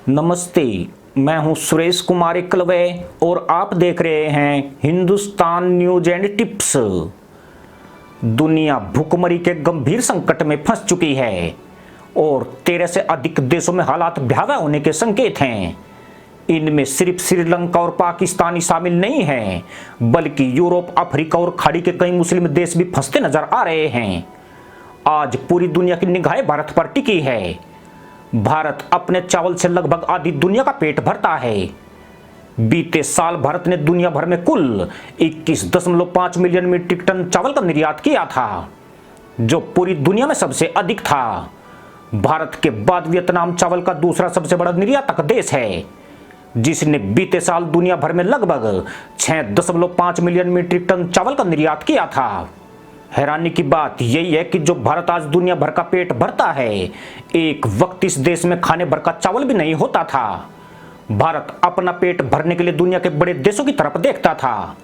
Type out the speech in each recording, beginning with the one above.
नमस्ते, मैं हूं सुरेश कुमार एकलवे और आप देख रहे हैं हिंदुस्तान न्यूज एंड टिप्स। दुनिया भूखमरी के गंभीर संकट में फंस चुकी है और 13 से अधिक देशों में हालात भयावह होने के संकेत हैं। इनमें सिर्फ श्रीलंका और पाकिस्तान ही शामिल नहीं हैं, बल्कि यूरोप, अफ्रीका और खाड़ी के कई मुस्लिम देश भी फंसते नजर आ रहे हैं। आज पूरी दुनिया की निगाहें भारत पर टिकी है। भारत अपने चावल से लगभग आधी दुनिया का पेट भरता है। बीते साल भारत ने दुनिया भर में कुल 21.5 मिलियन मीट्रिक टन चावल का निर्यात किया था, जो पूरी दुनिया में सबसे अधिक था। भारत के बाद वियतनाम चावल का दूसरा सबसे बड़ा निर्यातक देश है, जिसने बीते साल दुनिया भर में लगभग 6.5 मिलियन मीट्रिक टन चावल का निर्यात किया था। हैरानी की बात यही है कि जो भारत आज दुनिया भर का पेट भरता है, एक वक्त इस देश में खाने भर का चावल भी नहीं होता था। भारत अपना पेट भरने के लिए दुनिया के बड़े देशों की तरफ देखता था।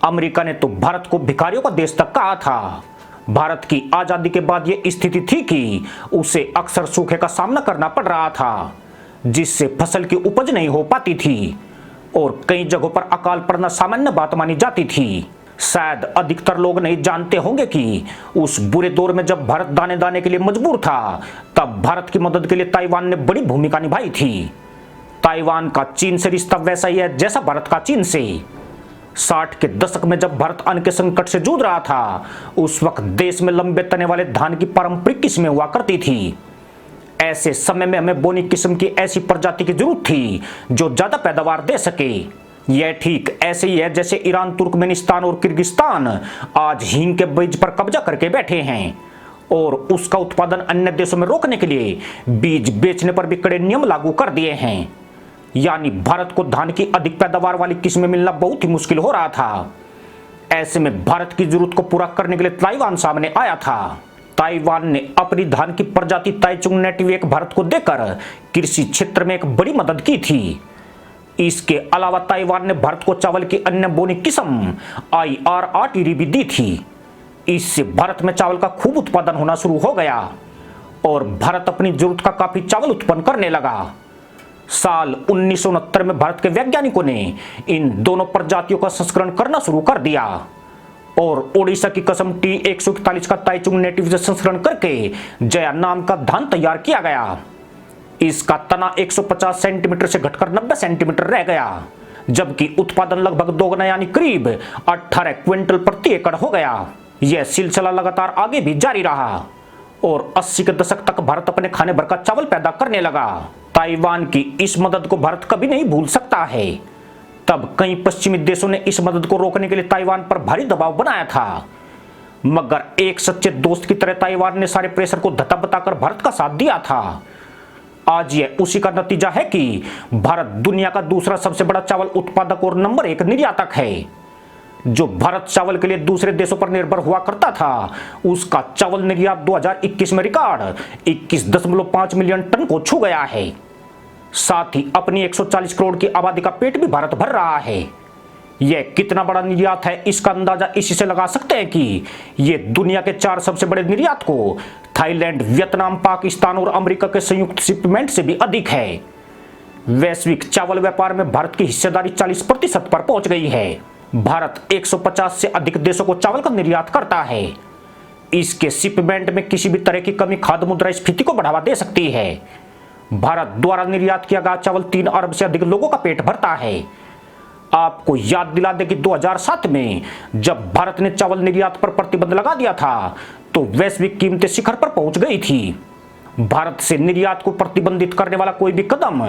अमेरिका ने तो भारत को भिखारियों का देश तक कहा था। भारत की आजादी के बाद ये स्थिति थी कि उसे अक्सर सूखे का सामना करना पड़ रहा था, जिससे फसल की उपज नहीं हो पाती थी और कई जगहों पर अकाल पड़ना सामान्य बात मानी जाती थी। शायद अधिकतर लोग नहीं जानते होंगे कि उस बुरे दौर में जब भारत दाने दाने के लिए मजबूर था, तब भारत की मदद के लिए ताइवान ने बड़ी भूमिका निभाई थी। ताइवान का चीन से रिश्ता वैसा ही है जैसा भारत का चीन से। 60 के दशक में जब भारत अन्न के संकट से जूझ रहा था, उस वक्त देश में लंबे तने वाले धान की पारंपरिक किस्में हुआ करती थी। ऐसे समय में हमें बोनी किस्म की ऐसी प्रजाति की जरूरत थी जो ज्यादा पैदावार दे सके। यह ठीक ऐसे ही है जैसे ईरान, तुर्कमेनिस्तान और किर्गिस्तान आज हींग के बीज पर कब्जा करके बैठे हैं और उसका उत्पादन अन्य देशों में रोकने के लिए बीज बेचने पर भी कड़े नियम लागू कर दिए हैं। यानी भारत को धान की अधिक पैदावार वाली किस्में मिलना बहुत ही मुश्किल हो रहा था। ऐसे में भारत की जरूरत को पूरा करने के लिए ताइवान सामने आया था। ताइवान ने अपनी धान की प्रजाति ताइचुंग नेटिव एक भारत को देकर कृषि क्षेत्र में एक बड़ी मदद की थी। इसके अलावा ताइवान ने भारत को चावल की अन्य बोनी किस्म IRR भी दी थी। इससे भारत में चावल का खूब उत्पादन होना शुरू हो गया और भारत अपनी जरूरत का काफी चावल उत्पन्न करने लगा। साल 1969 में भारत के वैज्ञानिकों ने इन दोनों प्रजातियों का संस्करण करना शुरू कर दिया और ओडिशा की किस्म T141 का ताइचुंग नेटिव से संस्करण करके जया नाम का धान तैयार किया गया। इसका तना 150 सेंटीमीटर से घटकर 90 सेंटीमीटर रह गया, जबकि उत्पादन लगभग दोगुना यानी करीब 18 क्विंटल प्रति एकड़ हो गया। यह सिलसिला लगातार आगे भी जारी रहा और 80 के दशक तक भारत अपने खाने भर का चावल पैदा करने लगा। ताइवान की इस मदद को भारत कभी नहीं भूल सकता है। तब कई पश्चिमी देशों ने इस मदद को रोकने के लिए ताइवान पर भारी दबाव बनाया था, मगर एक सच्चे दोस्त की तरह ताइवान ने सारे प्रेशर को धत्ता बताकर भारत का साथ दिया था। आज यह उसी का नतीजा है कि भारत दुनिया का दूसरा सबसे बड़ा चावल उत्पादक और नंबर 1 निर्यातक है। जो भारत चावल के लिए दूसरे देशों पर निर्भर हुआ करता था, उसका चावल निर्यात 2021 में रिकॉर्ड 21.5 मिलियन टन को छू गया है। साथ ही अपनी 140 करोड़ की आबादी का पेट भी भारत भर रहा है। यह कितना बड़ा निर्यात है, इसका अंदाजा इसी से लगा सकते हैं कि यह दुनिया के 4 सबसे बड़े निर्यात को थाईलैंड, वियतनाम, पाकिस्तान और अमेरिका के संयुक्त शिपमेंट से भी अधिक है। वैश्विक चावल व्यापार में भारत की हिस्सेदारी 40% पर पहुंच गई है। भारत 150 से अधिक देशों को चावल का निर्यात करता है। इसके शिपमेंट में किसी भी तरह की कमी खाद्य मुद्रास्फीति को बढ़ावा दे सकती है। भारत द्वारा निर्यात किया गया चावल 3 अरब से अधिक लोगों का पेट भरता है। आपको याद दिला दें कि 2007 में जब भारत ने चावल निर्यात पर प्रतिबंध लगा दिया था, तो वैश्विक कीमतें शिखर पर पहुंच गई थी। भारत से निर्यात को प्रतिबंधित करने वाला कोई भी कदम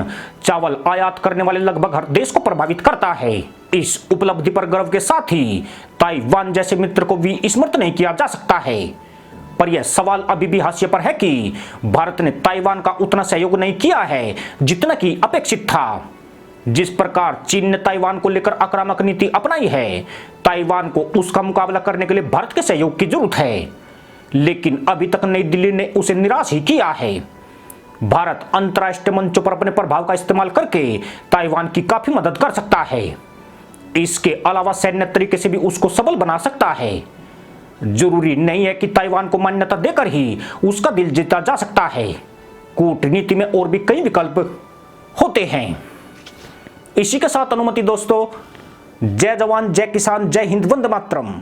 चावल आयात करने वाले लगभग हर देश को प्रभावित करता है। इस उपलब्धि पर गर्व के साथ ही ताइवान जैसे मित्र को भी स्मृत नहीं किया जा सकता है। पर यह सवाल अभी भी हाशिए पर है कि भारत ने ताइवान का उतना सहयोग नहीं किया है जितना कि अपेक्षित था। जिस प्रकार चीन ने ताइवान को लेकर आक्रामक नीति अपनाई है, ताइवान को उसका मुकाबला करने के लिए भारत के सहयोग की जरूरत है, लेकिन अभी तक नई दिल्ली ने उसे निराश ही किया है। भारत अंतर्राष्ट्रीय मंचों पर अपने प्रभाव का इस्तेमाल करके ताइवान की काफी मदद कर सकता है। इसके अलावा सैन्य तरीके से भी उसको सबल बना सकता है। जरूरी नहीं है कि ताइवान को मान्यता देकर ही उसका दिल जीता जा सकता है। कूटनीति में और भी कई विकल्प होते हैं। इसी के साथ अनुमति दोस्तों, जय जवान जय किसान जय हिंद वंदे मातरम।